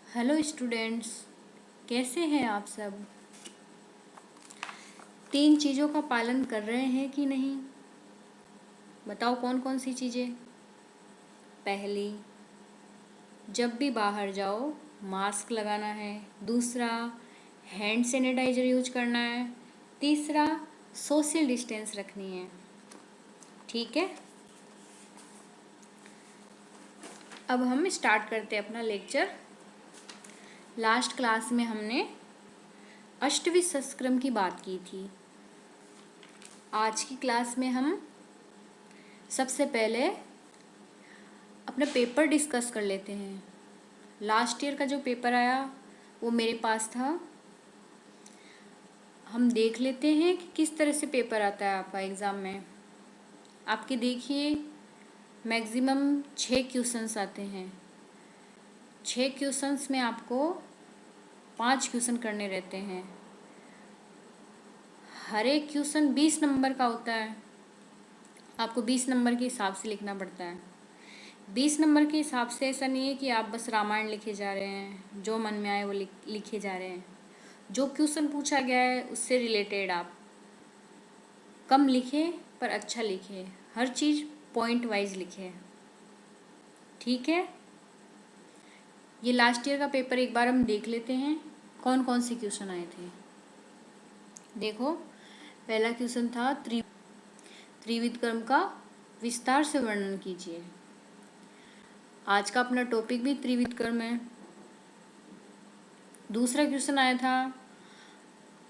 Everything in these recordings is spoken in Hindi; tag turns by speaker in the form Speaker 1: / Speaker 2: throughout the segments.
Speaker 1: हेलो स्टूडेंट्स, कैसे हैं आप सब। 3 चीज़ों का पालन कर रहे हैं कि नहीं, बताओ कौन कौन सी चीज़ें। पहली, जब भी बाहर जाओ मास्क लगाना है। दूसरा, हैंड सैनिटाइजर यूज करना है। तीसरा, सोशल डिस्टेंस रखनी है। ठीक है, अब हम स्टार्ट करते हैं अपना लेक्चर। लास्ट क्लास में हमने अष्टवी संस्क्रम की बात की थी। आज की क्लास में हम सबसे पहले अपना पेपर डिस्कस कर लेते हैं। लास्ट ईयर का जो पेपर आया वो मेरे पास था। हम देख लेते हैं कि किस तरह से पेपर आता है आपका एग्ज़ाम में। आपके देखिए मैक्सिमम 6 क्वेश्चंस आते हैं। 6 क्वेश्चंस में आपको 5 क्वेश्चन करने रहते हैं। हर एक क्वेश्चन 20 नंबर का होता है। आपको 20 नंबर के हिसाब से लिखना पड़ता है। 20 नंबर के हिसाब से ऐसा नहीं है कि आप बस रामायण लिखे जा रहे हैं, जो मन में आए वो लिखे जा रहे हैं। जो क्वेश्चन पूछा गया है उससे रिलेटेड आप कम लिखे पर अच्छा लिखे। हर चीज़ पॉइंट वाइज लिखे। ठीक है, ये लास्ट ईयर का पेपर एक बार हम देख लेते हैं कौन कौन से क्वेश्चन आए थे। देखो, पहला क्वेश्चन था त्रिविध कर्म का विस्तार से वर्णन कीजिए। आज का अपना टॉपिक भी त्रिविध कर्म है। दूसरा क्वेश्चन आया था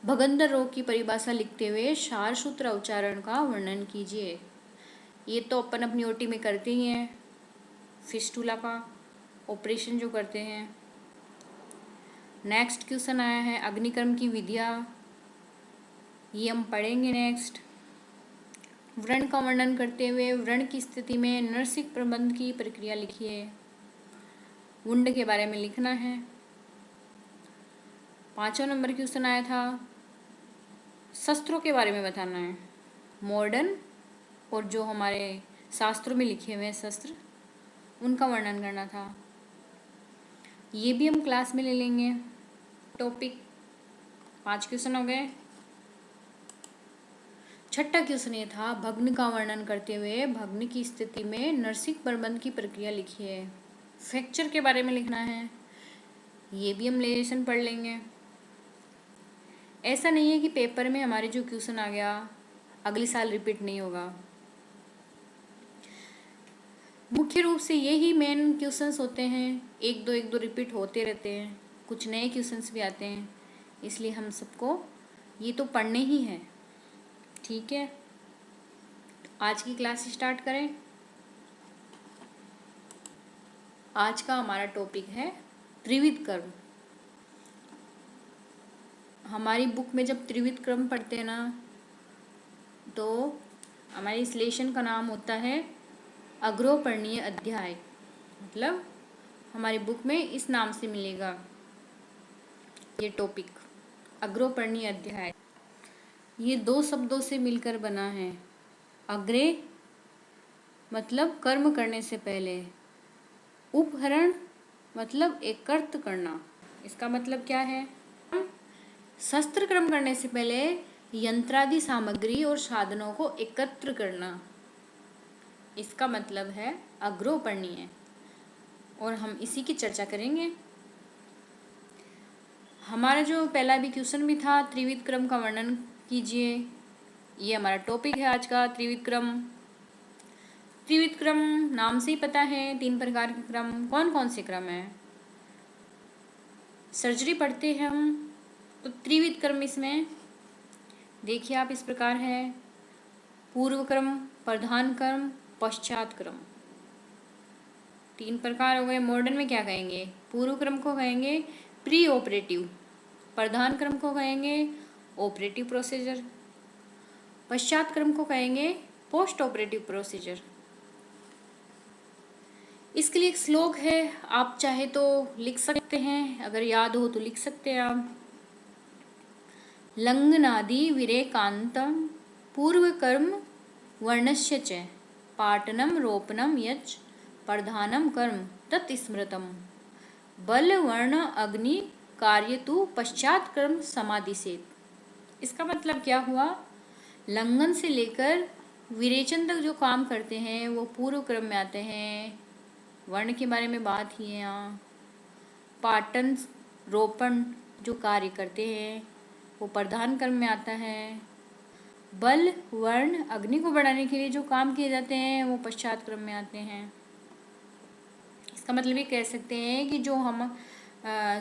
Speaker 1: भगंदर रोग की परिभाषा लिखते हुए क्षार सूत्र उच्चारण का वर्णन कीजिए। ये तो अपन अपनी ओटी में करते ही हैं, फिस्टुला का ऑपरेशन जो करते हैं। नेक्स्ट क्वेश्चन आया है अग्निकर्म की विधियाँ, ये हम पढ़ेंगे नेक्स्ट। व्रण का वर्णन करते हुए व्रण की स्थिति में नरसिक प्रबंध की प्रक्रिया लिखिए। वुंड के बारे में लिखना है। 5वां नंबर क्वेश्चन आया था शस्त्रों के बारे में बताना है। मॉडर्न और जो हमारे शास्त्रों में लिखे हुए हैं शस्त्र, उनका वर्णन करना था। ये भी हम क्लास में ले लेंगे टॉपिक। 5 क्वेश्चन हो गए। छठा क्वेश्चन ये था भग्न का वर्णन करते हुए भग्न की स्थिति में नरसिक प्रबंध की प्रक्रिया लिखिए। फ्रैक्चर के बारे में लिखना है। ये भी हम लेसन पढ़ लेंगे। ऐसा नहीं है कि पेपर में हमारे जो क्वेश्चन आ गया अगले साल रिपीट नहीं होगा। मुख्य रूप से यही मेन क्वेश्चंस होते हैं। एक दो रिपीट होते रहते हैं, कुछ नए क्वेश्चंस भी आते हैं, इसलिए हम सबको ये तो पढ़ने ही हैं। ठीक है, आज की क्लास स्टार्ट करें। आज का हमारा टॉपिक है त्रिविध कर्म। हमारी बुक में जब त्रिविध क्रम पढ़ते हैं ना, तो हमारी इस लेशन का नाम होता है अग्रोपर्णीय अध्याय। मतलब हमारी बुक में इस नाम से मिलेगा ये टॉपिक, अग्रोपर्णीय अध्याय। ये 2 शब्दों से मिलकर बना है। अग्रे मतलब कर्म करने से पहले, उपहरण मतलब एकत्र करना। इसका मतलब क्या है? शस्त्र कर्म करने से पहले यंत्रादि सामग्री और साधनों को एकत्र करना, इसका मतलब है अग्रोपर्णीय। और हम इसी की चर्चा करेंगे। हमारा जो पहला भी क्वेश्चन भी था त्रिविध क्रम का वर्णन कीजिए, ये हमारा टॉपिक है आज का त्रिविध क्रम। त्रिविध क्रम नाम से ही पता है 3 प्रकार के क्रम। कौन कौन से क्रम है? सर्जरी पढ़ते हैं हम तो त्रिविध क्रम इसमें देखिए आप इस प्रकार है पूर्व क्रम, प्रधान क्रम, पश्चात क्रम। 3 प्रकार हो गए। मॉडर्न में क्या कहेंगे? पूर्व क्रम को कहेंगे प्री ऑपरेटिव, प्रधान क्रम को कहेंगे ऑपरेटिव प्रोसीजर, पश्चात क्रम को कहेंगे पोस्ट ऑपरेटिव प्रोसीजर। इसके लिए एक श्लोक है, आप चाहे तो लिख सकते हैं, अगर याद हो तो लिख सकते हैं आप। लंघनादि विरेकांतम पूर्व कर्म वर्णस्य च पाटनम रोपणम यच प्रधानम कर्म तत्स्मृतम। बल वर्ण अग्नि कार्य तु पश्चात कर्म समाधि से। इसका मतलब क्या हुआ, लंघन से लेकर विरेचन तक जो काम करते हैं वो पूर्व क्रम में आते हैं। वर्ण के बारे में बात ही है यहाँ। पाटन रोपण जो कार्य करते हैं वो प्रधान क्रम में आता है। बल वर्ण अग्नि को बढ़ाने के लिए जो काम किए जाते हैं वो पश्चात क्रम में आते हैं। इसका मतलब ये कह सकते हैं कि जो हम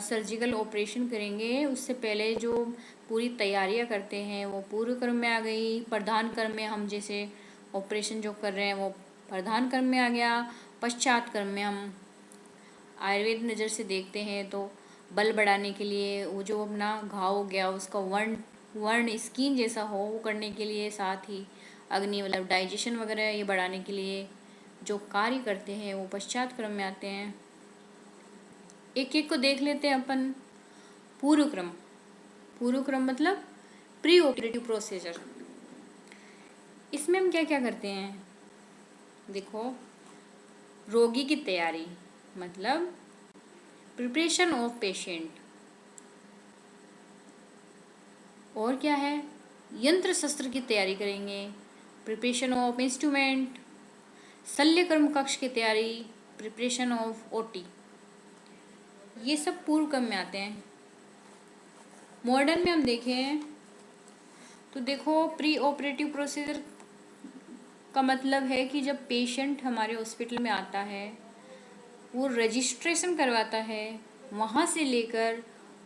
Speaker 1: सर्जिकल ऑपरेशन करेंगे उससे पहले जो पूरी तैयारियां करते हैं वो पूर्व क्रम में आ गई। प्रधान क्रम में हम जैसे ऑपरेशन जो कर रहे हैं वो प्रधान क्रम में आ गया। पश्चात क्रम में हम आयुर्वेद नज़र से देखते हैं तो बल बढ़ाने के लिए वो जो अपना घाव हो गया उसका वर्ण स्किन जैसा हो वो करने के लिए, साथ ही अग्नि मतलब डाइजेशन वगैरह ये बढ़ाने के लिए जो कार्य करते हैं वो पश्चात क्रम में आते हैं। एक एक को देख लेते हैं अपन। पूर्व क्रम मतलब प्री ऑपरेटिव प्रोसीजर। इसमें हम क्या क्या करते हैं, देखो, रोगी की तैयारी मतलब प्रिपरेशन ऑफ पेशेंट, और क्या है, यंत्र शस्त्र की तैयारी करेंगे, प्रिपरेशन ऑफ इंस्ट्रूमेंट, शल्य कर्म कक्ष की तैयारी, प्रिपरेशन ऑफ ओटी, ये सब पूर्व क्रम में आते हैं। मॉडर्न में हम देखें तो देखो प्री ऑपरेटिव प्रोसीजर का मतलब है कि जब पेशेंट हमारे हॉस्पिटल में आता है वो रजिस्ट्रेशन करवाता है, वहाँ से लेकर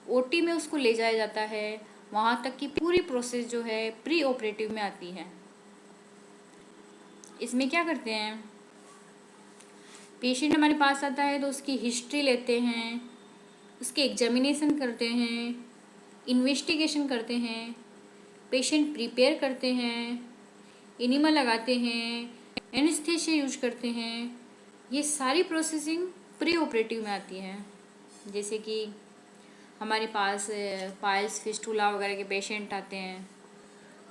Speaker 1: ओटी में उसको ले जाया जाता है, वहाँ तक की पूरी प्रोसेस जो है प्री ऑपरेटिव में आती है। इसमें क्या करते हैं, पेशेंट हमारे पास आता है तो उसकी हिस्ट्री लेते हैं, उसके एग्जामिनेशन करते हैं, इन्वेस्टिगेशन करते हैं, पेशेंट प्रिपेयर करते हैं, एनिमा लगाते हैं, एनेस्थीसिया यूज करते हैं। ये सारी प्रोसेसिंग प्री ऑपरेटिव में आती है। जैसे कि हमारे पास पाइल्स फिस्टुला वगैरह के पेशेंट आते हैं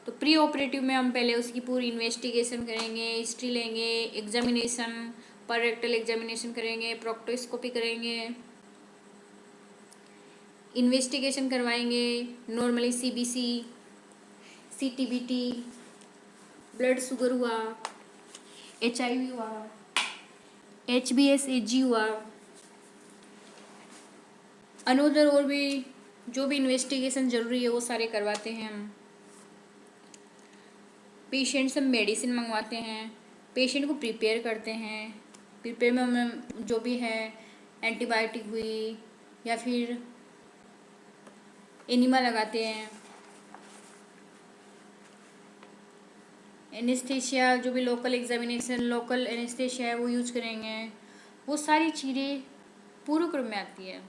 Speaker 1: तो प्री ऑपरेटिव में हम पहले उसकी पूरी इन्वेस्टिगेशन करेंगे, हिस्ट्री लेंगे, एग्जामिनेशन, पर रेक्टल एग्जामिनेशन करेंगे, प्रोक्टोस्कोपी करेंगे, इन्वेस्टिगेशन करवाएंगे, normally CBC, CTBT, blood sugar हुआ, एचआईवी हुआ, एचबीएसएजी हुआ, अनोदर और भी जो भी इन्वेस्टिगेशन जरूरी है वो सारे करवाते हैं हम। पेशेंट से मेडिसिन मंगवाते हैं, पेशेंट को प्रिपेयर करते हैं। प्रिपेयर में हमें जो भी है एंटीबायोटिक हुई या फिर एनिमा लगाते हैं, एनेस्थीसिया जो भी लोकल एग्जामिनेशन लोकल एनेस्थीसिया है वो यूज करेंगे। वो सारी चीज़ें पूर्व क्रम में आती है।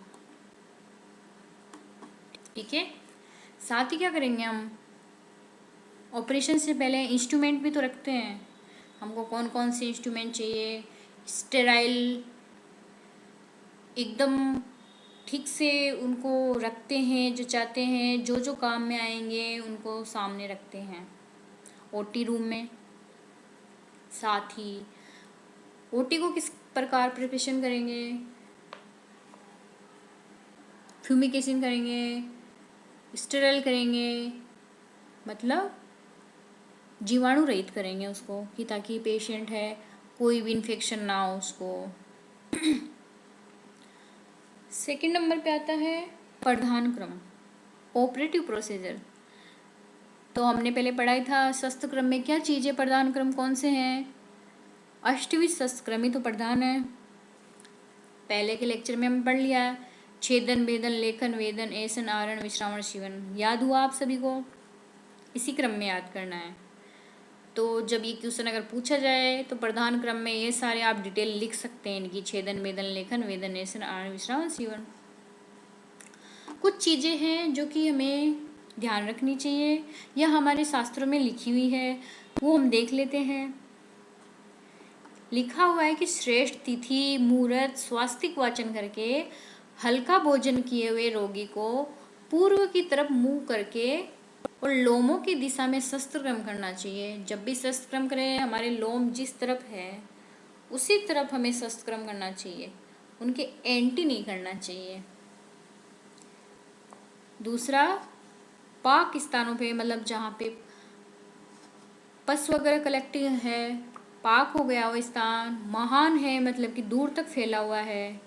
Speaker 1: ठीक है, साथ ही क्या करेंगे हम, ऑपरेशन से पहले इंस्ट्रूमेंट भी तो रखते हैं। हमको कौन कौन से इंस्ट्रूमेंट चाहिए, स्टेराइल एकदम ठीक से उनको रखते हैं, जो चाहते हैं जो जो काम में आएंगे उनको सामने रखते हैं ओटी रूम में। साथ ही ओटी को किस प्रकार प्रिपरेशन करेंगे, फ्यूमिकेशन करेंगे, स्टेराइल करेंगे, मतलब जीवाणु रहित करेंगे उसको कि ताकि पेशेंट है कोई भी इन्फेक्शन ना हो उसको। सेकंड नंबर पे आता है प्रधान क्रम ऑपरेटिव प्रोसीजर। तो हमने पहले पढ़ाई था शस्त्र क्रम में क्या चीज़ें प्रधान क्रम कौन से हैं, अष्टविध शस्त्र क्रम ही तो प्रधान है। पहले के लेक्चर में हम पढ़ लिया, छेदन भेदन लेखन वेदन ऐसन आवरण विश्रावण शिवन, याद हुआ आप सभी को, इसी क्रम में याद करना है। तो जब ये क्वेश्चन अगर पूछा जाए तो प्रधान क्रम में ये सारे आप डिटेल लिख सकते हैं इनकी, छेदन वेदन लेखन वेदन ऐसन आवरण विश्रावण शिवन। कुछ चीज़ें हैं जो कि हमें ध्यान रखनी चाहिए या हमारे शास्त्रों में लिखी हुई है, वो हम देख लेते हैं। लिखा हुआ है कि श्रेष्ठ तिथि मुहूर्त स्वास्तिक वाचन करके हल्का भोजन किए हुए रोगी को पूर्व की तरफ मुंह करके और लोमों की दिशा में शस्त्रक्रम करना चाहिए। जब भी शस्त्रक्रम करें हमारे लोम जिस तरफ है उसी तरफ हमें शस्त्रक्रम करना चाहिए। उनके एंटी नहीं करना चाहिए। दूसरा, पाक स्थानों पे मतलब जहाँ पे पस वगैरह कलेक्टिंग है, पाक हो गया वो स्थान, महान है मतलब कि दूर तक फैला हुआ है,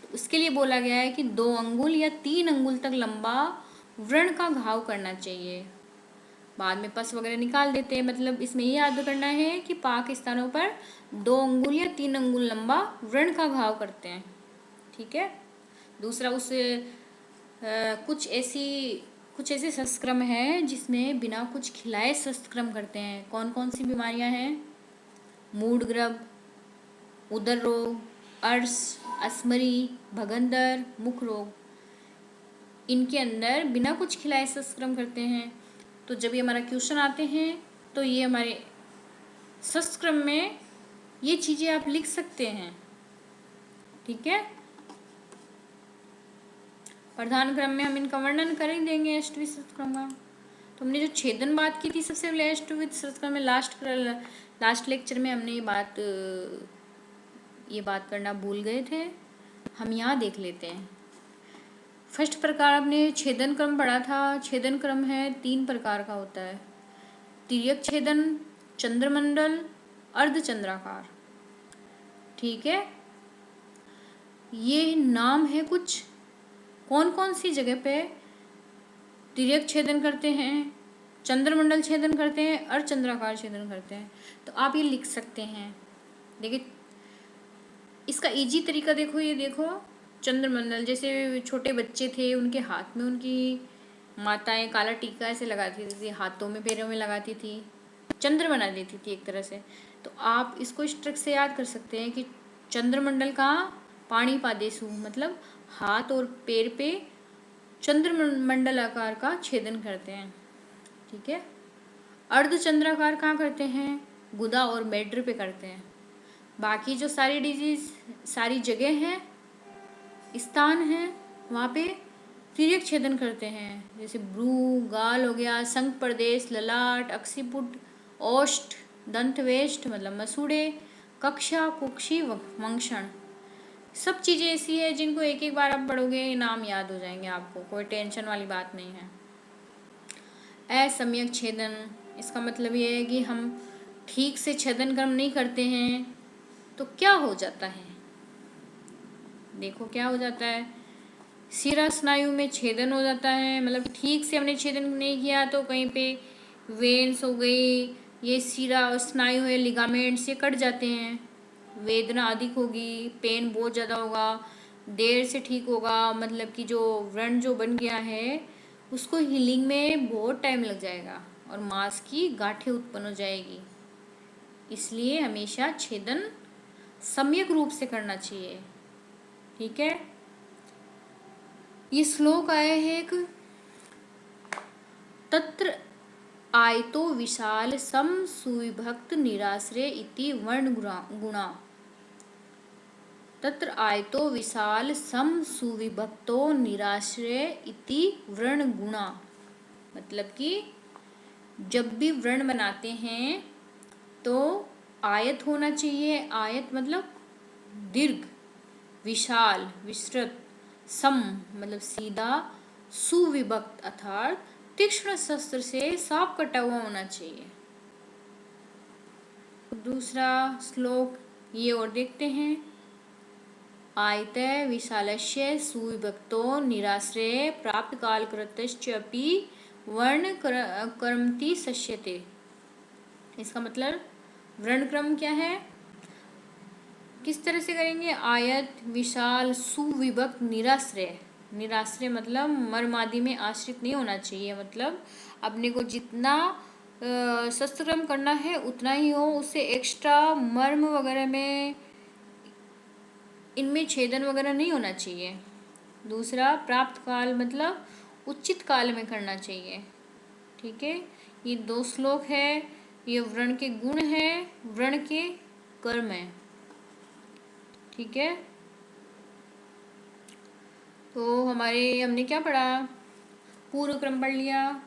Speaker 1: तो उसके लिए बोला गया है कि 2 अंगुल या 3 अंगुल तक लंबा व्रण का घाव करना चाहिए। बाद में पस वगैरह निकाल देते हैं, मतलब इसमें ये याद करना है कि पाक स्थानों पर 2 अंगुल या 3 अंगुल लंबा व्रण का घाव करते हैं। ठीक है। दूसरा, कुछ ऐसे सस्क्रम हैं जिसमें बिना कुछ खिलाए सस्क्रम करते हैं। कौन कौन सी बीमारियां हैं? मूढ़ग्रभ, उदर रोग, अर्श, अस्मरी, भगंदर, मुख रोग, इनके अंदर बिना कुछ खिलाए सस्क्रम करते हैं। तो जब ये हमारा क्वेश्चन आते हैं तो ये हमारे सस्क्रम में ये चीज़ें आप लिख सकते हैं। ठीक है। प्रधान क्रम में हम इनका वर्णन कर ही देंगे अष्टविध सस्क्रम का। तो हमने जो छेदन बात की थी सबसे पहले अष्टविध सस्क्रम में, लास्ट लेक्चर में हमने ये बात करना भूल गए थे, हम यहाँ देख लेते हैं। फर्स्ट प्रकार आपने छेदन क्रम पढ़ा था। छेदन क्रम है 3 प्रकार का होता है। तिर्यक छेदन, चंद्रमंडल, अर्धचंद्राकार। ठीक है। ये नाम है कुछ कौन कौन सी जगह पे तिर्यक छेदन करते हैं, चंद्रमंडल छेदन करते हैं, अर्धचंद्राकार छेदन करते हैं। तो आप ये लिख सकते हैं। देखिए इसका इजी तरीका देखो, ये देखो चंद्रमंडल, जैसे छोटे बच्चे थे उनके हाथ में उनकी माताएं काला टीका ऐसे लगाती थी, हाथों में पैरों में लगाती थी, चंद्र बना देती थी एक तरह से। तो आप इसको इस ट्रिक से याद कर सकते हैं कि चंद्रमंडल का पाणिपादेशु मतलब हाथ और पैर पे चंद्रमंडल आकार का छेदन करते हैं। ठीक है। अर्धचंद्राकार कहाँ करते हैं? गुदा और मेड्र पे करते हैं। बाकी जो सारी डिजीज, सारी जगह हैं, स्थान हैं, वहाँ पे तिर्यक छेदन करते हैं। जैसे ब्रू, गाल हो गया, संघ प्रदेश, ललाट, अक्सीपुट, ओष्ठ, दंतवेष्ट मतलब मसूड़े, कक्षा, कुक्षी, वंक्षण, सब चीज़ें ऐसी है जिनको एक एक बार आप पढ़ोगे नाम याद हो जाएंगे आपको, कोई टेंशन वाली बात नहीं है। असम्यक छेदन, इसका मतलब ये है कि हम ठीक से छेदन क्रम नहीं करते हैं तो क्या हो जाता है? देखो क्या हो जाता है। शिरा स्नायु में छेदन हो जाता है, मतलब ठीक से हमने छेदन नहीं किया तो कहीं पे वेन्स हो गई, ये शिरा स्नायु है, लिगामेंट्स, ये कट जाते हैं। वेदना अधिक होगी, पेन बहुत ज़्यादा होगा, देर से ठीक होगा, मतलब कि जो व्रण जो बन गया है उसको हीलिंग में बहुत टाइम लग जाएगा और मांस की गांठें उत्पन्न हो जाएगी। इसलिए हमेशा छेदन सम्यक रूप से करना चाहिए। ठीक है। ये श्लोक आया है एक, तत्र आयतो विशाल सम सुविभक्त निराश्रय इति वर्ण गुणा। तत्र आयतो विशाल सम सुविभक्तो निराश्रय इति वर्ण गुणा, मतलब कि जब भी वर्ण बनाते हैं तो आयत होना चाहिए। आयत मतलब दीर्घ, विशाल विस्तृत, सम मतलब सीधा, सुविभक्त अर्थात तीक्ष्ण शस्त्र से साफ कटा हुआ होना चाहिए। दूसरा श्लोक ये और देखते हैं। आयते विशालस्य सुविभक्तो निराश्रय प्राप्त कालकृतश्चपि वर्ण कर्मति सश्यते। इसका मतलब वर्ण क्रम क्या है, किस तरह से करेंगे? आयत, विशाल, सुविभक्त, निराश्रय। निराश्रय मतलब मर्म आदि में आश्रित नहीं होना चाहिए, मतलब अपने को जितना शस्त्रक्रम करना है उतना ही हो, उससे एक्स्ट्रा मर्म वगैरह में इनमें छेदन वगैरह नहीं होना चाहिए। दूसरा, प्राप्त काल मतलब उचित काल में करना चाहिए। ठीक है। ये 2 श्लोक है, ये व्रण के गुण है, व्रण के कर्म है। ठीक है। तो हमने क्या पढ़ा? पूर्व क्रम पढ़ लिया,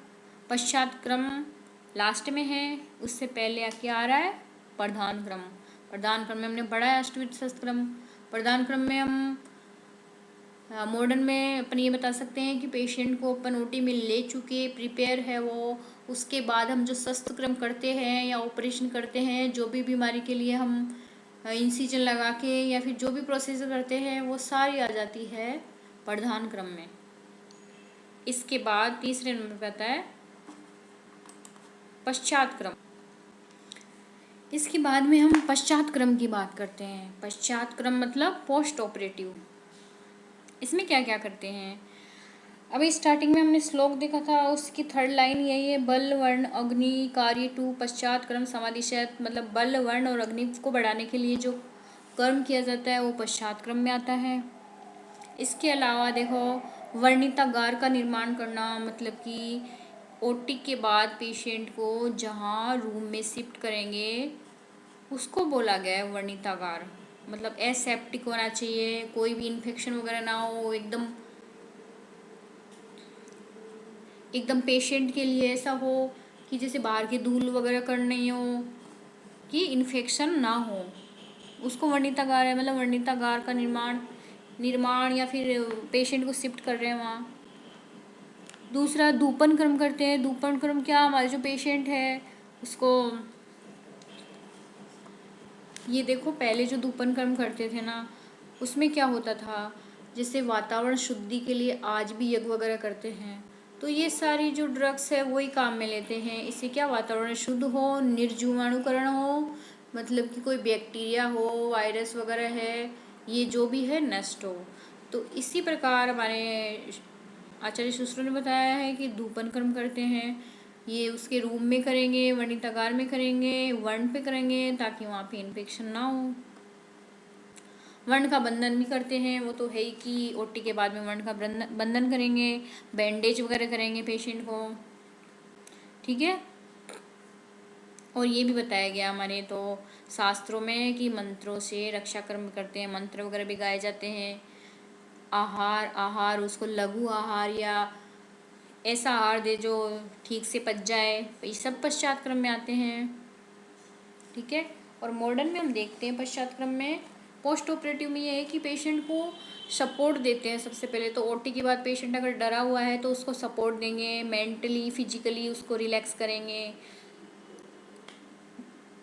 Speaker 1: पश्चात क्रम लास्ट में है, उससे पहले क्या आ रहा है? प्रधान क्रम। प्रधान क्रम में हमने पढ़ा है अष्टविध सस्क्रम। प्रधान क्रम में हम मॉडर्न में अपन ये बता सकते हैं कि पेशेंट को अपन ओटी में ले चुके, प्रिपेयर है वो, उसके बाद हम जो शस्त्रक्रम करते हैं या ऑपरेशन करते हैं, जो भी बीमारी के लिए हम इंसिजन लगा के या फिर जो भी प्रोसीजर करते हैं, वो सारी आ जाती है प्रधान क्रम में। इसके बाद तीसरे नंबर पे आता है पश्चात क्रम। इसके बाद में हम पश्चात क्रम की बात करते हैं। पश्चात क्रम मतलब पोस्ट ऑपरेटिव। इसमें क्या क्या करते हैं? अभी स्टार्टिंग में हमने श्लोक देखा था, उसकी थर्ड लाइन यही है, बल वर्ण अग्नि कार्य टू पश्चात क्रम समादिशत। मतलब बल वर्ण और अग्नि को बढ़ाने के लिए जो कर्म किया जाता है वो पश्चात क्रम में आता है। इसके अलावा देखो, वर्णितागार का निर्माण करना, मतलब कि ओटी के बाद पेशेंट को जहाँ रूम में शिफ्ट करेंगे उसको बोला गया है वर्णितागार। मतलब एसेप्टिक होना चाहिए, कोई भी इन्फेक्शन वगैरह ना हो, एकदम एकदम पेशेंट के लिए ऐसा हो कि जैसे बाहर की धूल वगैरह कर नहीं हो, कि इन्फेक्शन ना हो, उसको वर्णितागार है। मतलब वर्णितागार का निर्माण या फिर पेशेंट को शिफ्ट कर रहे हैं वहाँ। दूसरा धूपन क्रम करते हैं। धूपन क्रम क्या, हमारे जो पेशेंट है उसको, ये देखो पहले जो धूपन क्रम करते थे ना, उसमें क्या होता था, जैसे वातावरण शुद्धि के लिए आज भी यज्ञ वगैरह करते हैं, तो ये सारी जो ड्रग्स है वही काम में लेते हैं। इससे क्या वातावरण शुद्ध हो, निर्जीवाणुकरण हो, मतलब कि कोई बैक्टीरिया हो, वायरस वगैरह है, ये जो भी है नष्ट हो। तो इसी प्रकार हमारे आचार्य शास्त्रों ने बताया है कि धूपन कर्म करते हैं, ये उसके रूम में करेंगे, वर्णितागार में करेंगे, वर्ण पे करेंगे, ताकि वहाँ पे इन्फेक्शन ना हो। वर्ण का बंधन भी करते हैं, वो तो है ही कि ओटी के बाद में वर्ण का बंधन करेंगे, बैंडेज वगैरह करेंगे पेशेंट को, ठीक है। और ये भी बताया गया हमारे तो शास्त्रों में कि मंत्रों से रक्षा कर्म करते हैं, मंत्र वगैरह भी गाए जाते हैं। आहार उसको लघु आहार या ऐसा आहार दे जो ठीक से पच जाए, ये सब पश्चात क्रम में आते हैं, ठीक है। और मॉडर्न में हम देखते हैं पश्चात क्रम में, पोस्ट ऑपरेटिव में ये है कि पेशेंट को सपोर्ट देते हैं। सबसे पहले तो ओटी के बाद पेशेंट अगर डरा हुआ है तो उसको सपोर्ट देंगे, मेंटली फिजिकली उसको रिलैक्स करेंगे।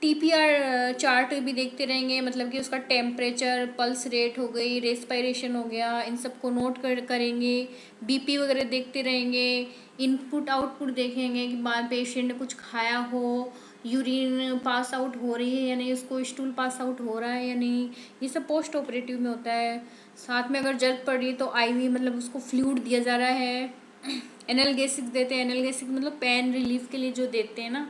Speaker 1: टीपीआर चार्ट भी देखते रहेंगे, मतलब कि उसका टेम्परेचर, पल्स रेट हो गई, रेस्पिरेशन हो गया, इन सबको नोट करेंगे। बीपी वगैरह देखते रहेंगे, इनपुट आउटपुट देखेंगे कि बाद पेशेंट ने कुछ खाया हो, यूरिन पास आउट हो रही है या नहीं, उसको स्टूल पास आउट हो रहा है या नहीं, ये सब पोस्ट ऑपरेटिव में होता है। साथ में अगर जरूरत पड़ रही है तो आईवी, मतलब उसको फ्लूइड दिया जा रहा है। एनाल्गेसिक देते हैं, एनाल्गेसिक मतलब पेन रिलीफ के लिए जो देते हैं ना,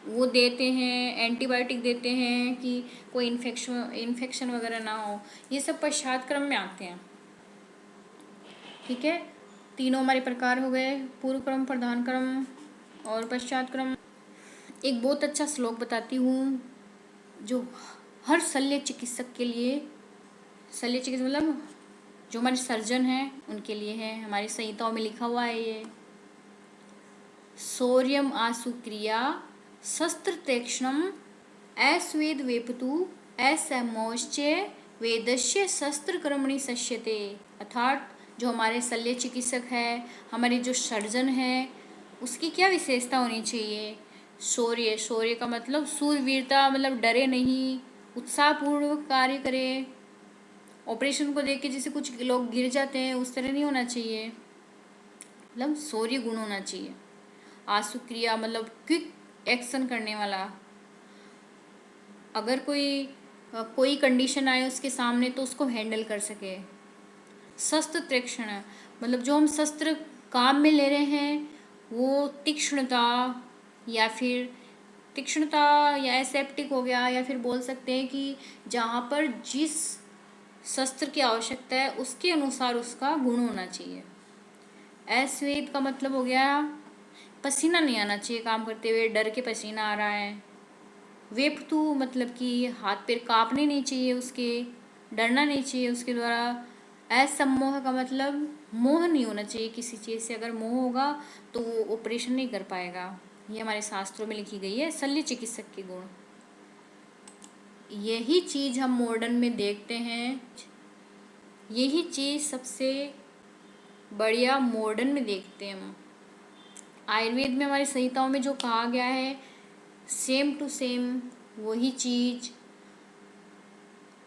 Speaker 1: वो देते हैं। एंटीबायोटिक देते हैं कि कोई इन्फेक्शन वगैरह ना हो। ये सब पश्चात क्रम में आते हैं, ठीक है। तीनों हमारे प्रकार हो गए, पूर्व क्रम, प्रधान क्रम और पश्चात क्रम। एक बहुत अच्छा श्लोक बताती हूँ जो हर शल्य चिकित्सक के लिए, शल्य चिकित्सक मतलब जो हमारे सर्जन हैं उनके लिए है। हमारी संहिताओं में लिखा हुआ है ये, शौर्यम आसु क्रिया शस्त्र तीक्ष्णम अस्वेद वेपतु असमोश्चे वेदस्य शस्त्र कर्मणि शस्यते। अर्थात जो हमारे शल्य चिकित्सक है, हमारे जो सर्जन है, उसकी क्या विशेषता होनी चाहिए? शौर्य, शौर्य का मतलब शूरवीरता, मतलब डरे नहीं, उत्साहपूर्वक कार्य करे। ऑपरेशन को देख के जैसे कुछ लोग गिर जाते हैं उस तरह नहीं होना चाहिए, मतलब शौर्य गुण होना चाहिए। आसु क्रिया मतलब क्विक एक्शन करने वाला, अगर कोई कंडीशन आए उसके सामने तो उसको हैंडल कर सके। शस्त्र तीक्ष्ण मतलब जो हम शस्त्र काम में ले रहे हैं वो तीक्ष्णता, या फिर तीक्ष्णता या एसेप्टिक हो गया, या फिर बोल सकते हैं कि जहाँ पर जिस शस्त्र की आवश्यकता है उसके अनुसार उसका गुण होना चाहिए। अस्वेद का मतलब हो गया पसीना नहीं आना चाहिए काम करते हुए, डर के पसीना आ रहा है। वेपतु मतलब कि हाथ पैर कांपने नहीं चाहिए उसके, डरना नहीं चाहिए उसके द्वारा। असम्मोह का मतलब मोह नहीं होना चाहिए किसी चीज़ से, अगर मोह होगा तो वो ऑपरेशन नहीं कर पाएगा। ये हमारे शास्त्रों में लिखी गई है शल्य चिकित्सक के गुण। यही चीज़ हम मॉडर्न में देखते हैं यही चीज़ सबसे बढ़िया मॉडर्न में देखते हैं हम। आयुर्वेद में हमारी संहिताओं में जो कहा गया है सेम टू सेम वही चीज़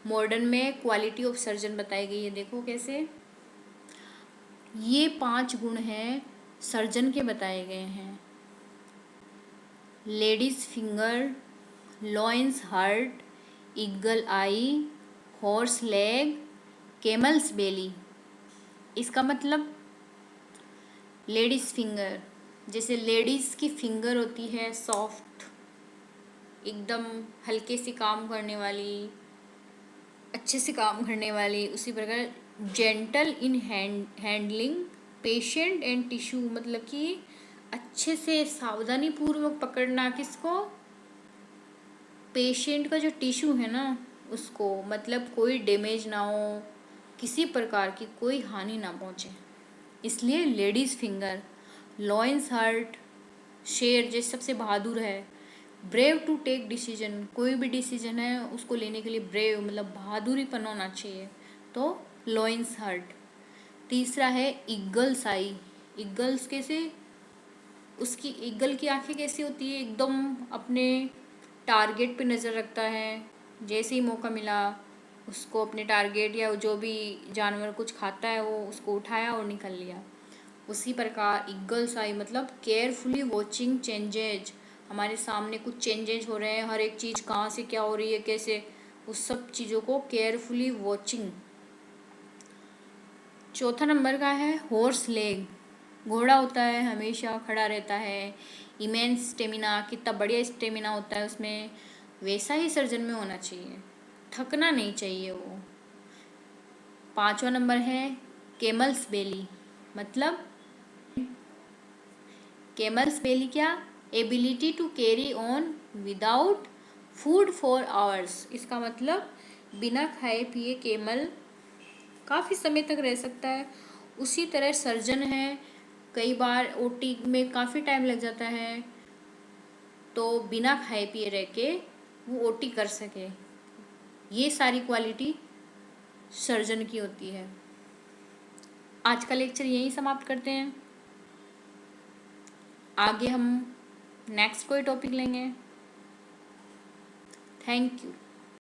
Speaker 1: मॉडर्न में क्वालिटी ऑफ सर्जन बताई गई है। देखो कैसे ये 5 गुण हैं सर्जन के बताए गए हैं। Ladies finger, lion's heart, eagle eye, horse leg, camel's belly. इसका मतलब लेडीज फिंगर, जैसे लेडीज़ की फिंगर होती है सॉफ्ट, एकदम हल्के से काम करने वाली, अच्छे से काम करने वाली, उसी प्रकार gentle in handling patient and tissue, मतलब कि अच्छे से सावधानी पूर्वक पकड़ना किसको, पेशेंट का जो टिश्यू है ना उसको, मतलब कोई डैमेज ना हो, किसी प्रकार की कोई हानि ना पहुँचे, इसलिए लेडीज़ फिंगर। लॉयंस हार्ट, शेर जैसे सबसे बहादुर है। ब्रेव टू टेक डिसीजन, कोई भी डिसीजन है उसको लेने के लिए ब्रेव मतलब बहादुरीपन होना चाहिए, तो लॉयंस हार्ट। तीसरा है ईगल्स आई। ईगल्स कैसे, उसकी ईगल की आंखें कैसी होती है, एकदम अपने टारगेट पे नज़र रखता है, जैसे ही मौका मिला उसको अपने टारगेट या जो भी जानवर कुछ खाता है वो उसको उठाया और निकल लिया। उसी प्रकार ईगल्स आई मतलब केयरफुली वॉचिंग चेंजेज, हमारे सामने कुछ चेंजेज हो रहे हैं, हर एक चीज़ कहाँ से क्या हो रही है कैसे, उस सब चीज़ों को केयरफुली वॉचिंग। चौथा नंबर का है हॉर्स लेग। घोड़ा होता है हमेशा खड़ा रहता है, इमेंस स्टेमिना, कितना बढ़िया स्टेमिना होता है उसमें, वैसा ही सर्जन में होना चाहिए, थकना नहीं चाहिए वो। पांचवा नंबर है कैमल्स बेली, मतलब कैमल्स बेली क्या, ability to carry on without food for hours. इसका मतलब बिना खाए पिए कैमल काफ़ी समय तक रह सकता है। उसी तरह सर्जन है, कई बार ओटी में काफ़ी टाइम लग जाता है, तो बिना खाए पिए रह के वो ओटी कर सके। ये सारी क्वालिटी सर्जन की होती है। आज का लेक्चर यहीं समाप्त करते हैं, आगे हम नेक्स्ट कोई टॉपिक लेंगे। Thank you.